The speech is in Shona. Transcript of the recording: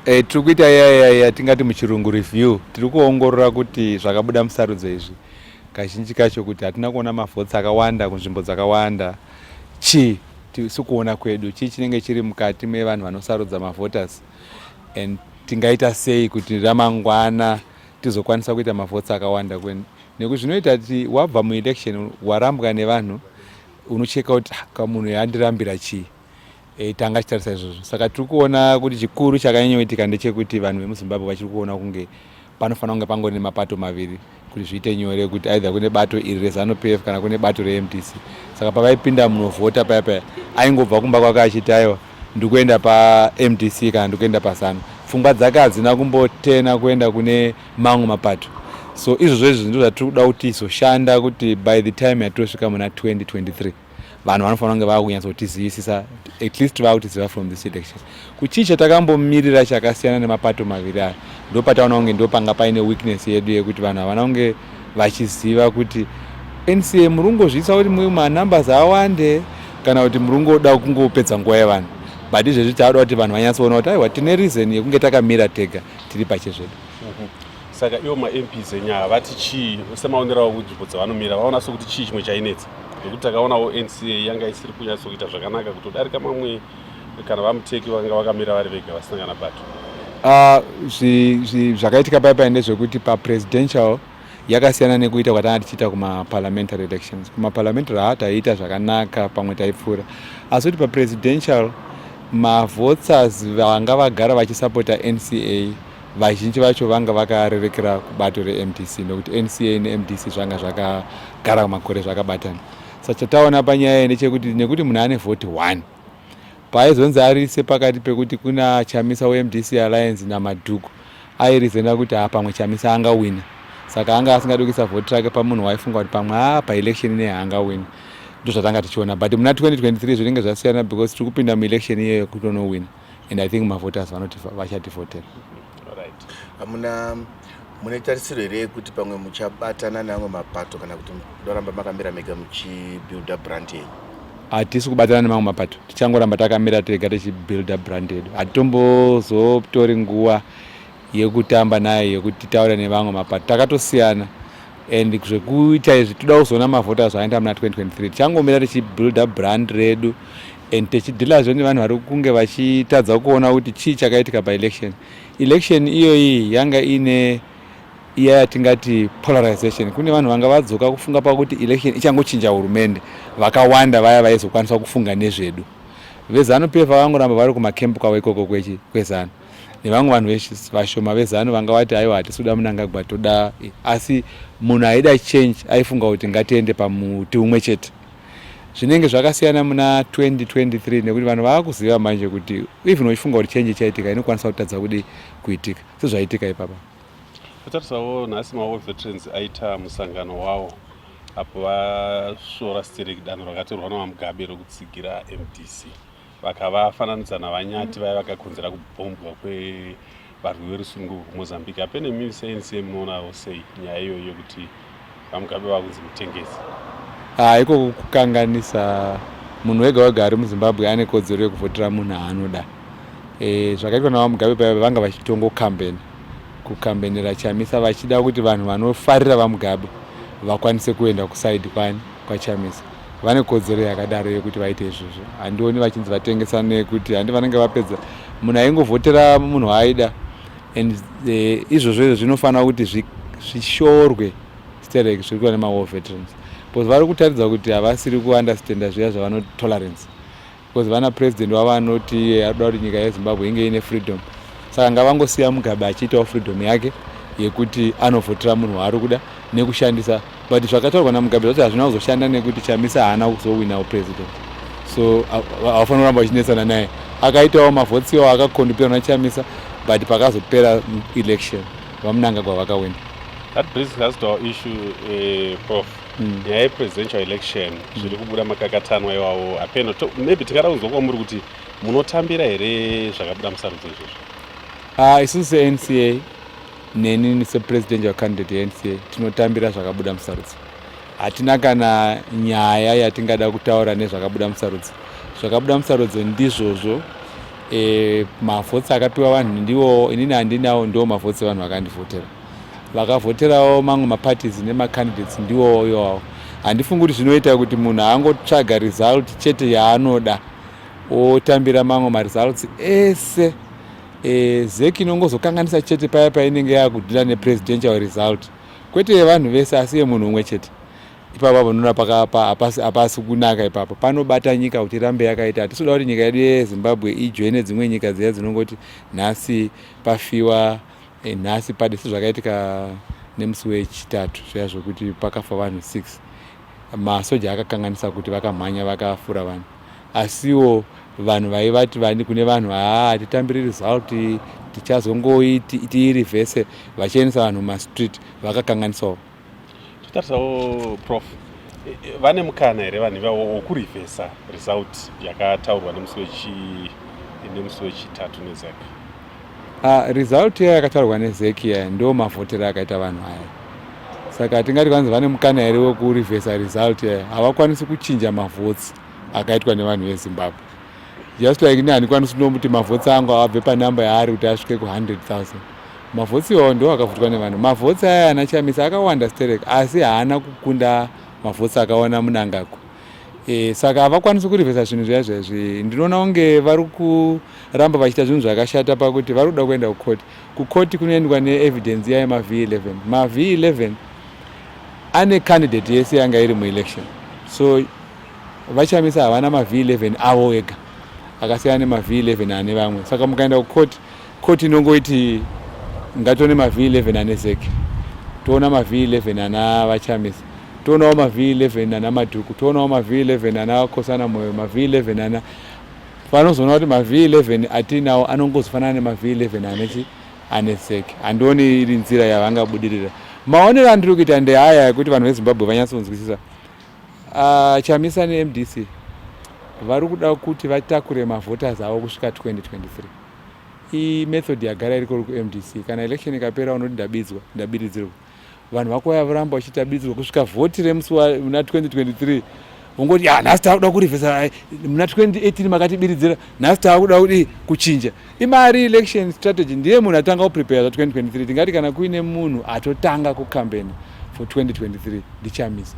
tiri kuita yatingati muchirungu review, tiri kuongorora kuti zvakabuda musarudzo izvi kazhinji kacho kuti hatina kuona mavhotsi akawanda kunzvimbo dzakawanda. Sikuona kwedu chii chinenge chiri mukati mevanhu vanosarudza mavhoters, and tingaita sei kuti ramangwana tizokwanisa kuita mavhotsi akawanda kwenu, nekuti zvinoita kuti wabva muelection warambwa nevanhu unocheka kuti kamunhu yandirambira chii. Tanga chitarisa izvozvo, saka tiri kuona kuti chikuru chakanyanyoitika ndechekuti vanhu vemuZimbabwe vachiri kuona kunge panofanira kunge pangori nemapato maviri kuti zviite nyore, kuti aidha kune bato iri reZANU-PF kana kune bato reMDC. Saka pavaipinda munovhota paya aingobva kumba kwake achiti aiwa ndikuenda paMDC kana ndikuenda paZANU, pfungwa dzake hadzina kumbotena kuenda kune mamwe mapato. So izvozvo izvi ndizvo zvatiri kuda kuti izoshanda kuti by the time yatirosvika muna 2023 vanhu vanofanira kunge vakunyatsotizivisisa, at least vakutiziva from this election. Kuchii chatakambomirira chakasiyana nemapato maviri aya, ndopataona kunge ndopanga paine weakness yedu yekuti vanhu havana kunge vachiziva kuti NCA muri kungozviisa kuti manumbers awande kana kuti muri kungoda kungopedza nguva yevanhu. But izvezvi tavada kuti vanhu vanyatsoona kuti aiwa tine reason yekunge takamira tega tiri pachezvedu. Saka ivo ma-MPs enyaya vati chii semaonerawo kunzvimbo dzavanomira, vaona sokuti chii chimwe chainetsa, nekuti takaonawo NCA yanga isiri kunyatsokuita zvakanaka kutodarika mamwe kana vamuteki vanga vakamira vari vega vasina kana bato. Zvakaitika paipai ndezvekuti papresidential yakasiyana nekuita kwatanga tichiita kumaparliamentary elections. Kumaparliamentary hataiita zvakanaka pamwe taipfuura, asi kuti papresidential mavoters vanga vagara vachisapota NCA vazhinji vacho vanga vakarerekera kubato reMDC, nokuti NCA neMDC zvanga zvakagara makore zvakabatana. Saka chataona panyaya ndechekuti nekuti munhu ane vhoti 1 paaizonzi arise pakati pekuti kuna Chamisa weMDC Alliance naMadhuku airizenda kuti pamwe Chamisa angawina, saka anga asingadi kuisa vhoti rake pamunhu waifunga kuti pamwe paelection ineyi haangawina. Ndozvatanga tichiona, but muna 2023 zvinenge zvasiyana because tiri kupinda muelection iyeyo kutonowina, and I think mavoters vanoti vachativhotera. Mune tarisiro here kuti pamwe muchabatana neamwe mapato kana kuti munoramba makamira mega muchibuilda brand yenyu? Hatisi kubatana nemamwe mapato, tichangoramba takamira tega tichibuilda brand yedu. Hatitombozotori nguva yekutamba naye yekuti taura nevamwe mapato, takatosiyana. And zvekuita izvi toda kuzoona mavhoters aenda muna 2023 tichangomira tichibuilda brand redu and tichidhilazve nevanhu vari kunge vachitadza kuona kuti chii chakaitika paelection. Election iyoyi yanga ine iya yatingati polarization. Kune vanhu vanga vadzoka kufunga pakuti election ichangochinja hurumende, vakawanda vaya vaizokwanisa kufunga nezvedu. VeZANU-PF vangoramba vari kumakempu kwavo ikoko kweZANU, nevamwe vanhu vashoma veZANU vanga vati aiwa hatisi kuda Mnangagwa toda, asi munhu aida change aifunga kuti ngatiende pamuti umwe chete. Zvinenge zvakasiyana muna 2023 nekuti vanhu vaakuziva manje kuti even uchifunga kuti change chaitika inokwanisa kutadza kudi kuitika sezvaitika ipapa. Tatarisawo nhasi maWall Veterans aita musangano wavo apo vasvora Stereki danho rakatorwa naMugabe rokutsigira MDC, vakavafananidza navanyati vaya vakakonzera kubhombwa kwevarwi verusununguko kuMozambique. Apene mimi seNCA munoonawo sei nyaya iyoyo kuti vaMugabe vakunzi mutengesi? Iko kukanganisa. Munhu wega wega ari muZimbabwe ane kodzero yekuvhotera munhu aanoda. Zvakaitwa navaMugabe paya vanga vachitongokambeni kukambenera Chamisa vachida kuti vanhu vanofarira vaMugabe vakwanise kuenda kusaidi kwaChamisa. Vane kodzero yakadaro yekuti vaite izvozvo. Handioni vachinzi vatengesa nekuti handi vanenge vapedza munhu aingovhotera munhu waaida, and izvozvo zvinofanira kuti zvishorwe Stereki zviri kuva nemaWall Veterans, because vari kutaridza kuti havasiri kuunderstanda zviya zvavanotolerance, because vana president wavo anoti arikuda kuti nyika yeZimbabwe inge ine freedom. Saka ngavangosiya Mugabe achiitawo freedom yake yekuti anovhotera munhu waari kuda nekushandisa, but zvakataurwa naMugabe zvati hazvina kuzoshanda nekuti Chamisa haana kuzowinawo president, so havafanira kuramba vachinetsana naye. Akaitawo mavhotsi iwo akakondopera naChamisa, but pakazopera election vaMnangagwa vakawina. That brings us to our issue, Prof. Nyaya yepresidential election zviri kubuda makakatanwa iwawo apeno maybe tikada kunzwa muri kuti munotambira here zvakabuda musarudzo izvozvo? Isusu seNCA neni sepresidential candidate yeNCA tinotambira zvakabuda musarudzo. Hatina kana nyaya yatingada kutaura nezvakabuda musarudzo. Zvakabuda musarudzo ndizvozvo mavhotsi akapiwa vanhu ndiwo inini handinawo, ndo mavhotsi vanhu vakandivhotera. Vakavhoterawo mamwe maparties nemacandidates ndiwo iwawo. Handifungi kuti zvinoita kuti munhu angotsvaga result chete yaanoda otambira mamwe maresults ese. ZEC inongozokanganisa chete paya painenge yakudhila nepresidential result, kwete vanhu vese asi yemunhu umwe chete. Ipapo panoona hapasi kunaka. Ipapo panobata nyika kuti irambe yakaita. Hatisoda kuti nyika yedu yeZimbabwe ijoine dzimwe nyika dziya dzinongoti nhasi pafiwa, nhasi pade, sezvakaitika nemusi wechitatu zviya zvokuti pakafa vanhu 6. Masoja akakanganisa kuti vakamhanya vakafura vanhu, asiwo vanhu vaivati kune vanhu hatitambiri result, tichazongoitirivhese vachiendesa vanhu mumastreet, vakakanganisawo. Totarisawo Prof, vane mukana here vanhu ivavo wokurivhesa result yakataurwa nemusi wechitatu neZEC? Result yakataurwa neZEC ndo mavhotera akaita vanhu aya. Saka tingati kwanzi vane mukana here wokurivhesa result havakwanisi kuchinja mavhotsi akaitwa nevanhu veZimbabwe. Just like ini handikwanisi kuti mavhotsi angu abve panamba yaari kuti asvike ku100,000. Mavhotsi iwawo ndo akavhotwa nevanhu. Mavhotsi aya anachamisa akawanda sterek, asi haana kukunda mavhotsi akawana munangagwa. Saka havakwanisi kurivhesa zvinhu zviya. Ndinoona kunge vari kuramba vachiita zvinhu zvakashata pakuti vari kuda kuenda kukoti. Kukoti kunoendwa neevidence iya yemaV11. MaV11 ane candidate yese yanga iri muelection, so vachamisa havana maV11 avo ega, akasiyana nemaV11 ane vamwe. Saka mukaenda kukoti, koti inongoiti ngatione maV11 ane ZEC, toona maV11 ana vachamisa, toonawo maV11 ana Madhuku, toonawo maV11 ana Kosana Moyo, maV11 ana panozoona kuti maV11 atinawo anongozofanana nemaV11 ane ZEC. Handioni iri nzira yavangabudirira. Maonero andiri kuita ndehaya yekuti vanhu veZimbabwe vanyatsonzwisisa. Chamisa neMDC vari kuda kuti vatakure mavhoters avo kusvika 2023. Iyi method yagara iriko kuMDC. Kana election ikapera unoti ndabiridzirwa, vanhu vakuuya voramba vachitabidzirwa kusvika vhoti remusi muna 2023 ungoti nhasi takuda kurivhesa, muna 2018 makatibiridzira, nhasi takuda kudi kuchinja. Imari election strategy, ndiye munhu atanga kuprepare za 2023. Tingati kana kuine munhu atotanga kucampaign for 2023 ndichamisa.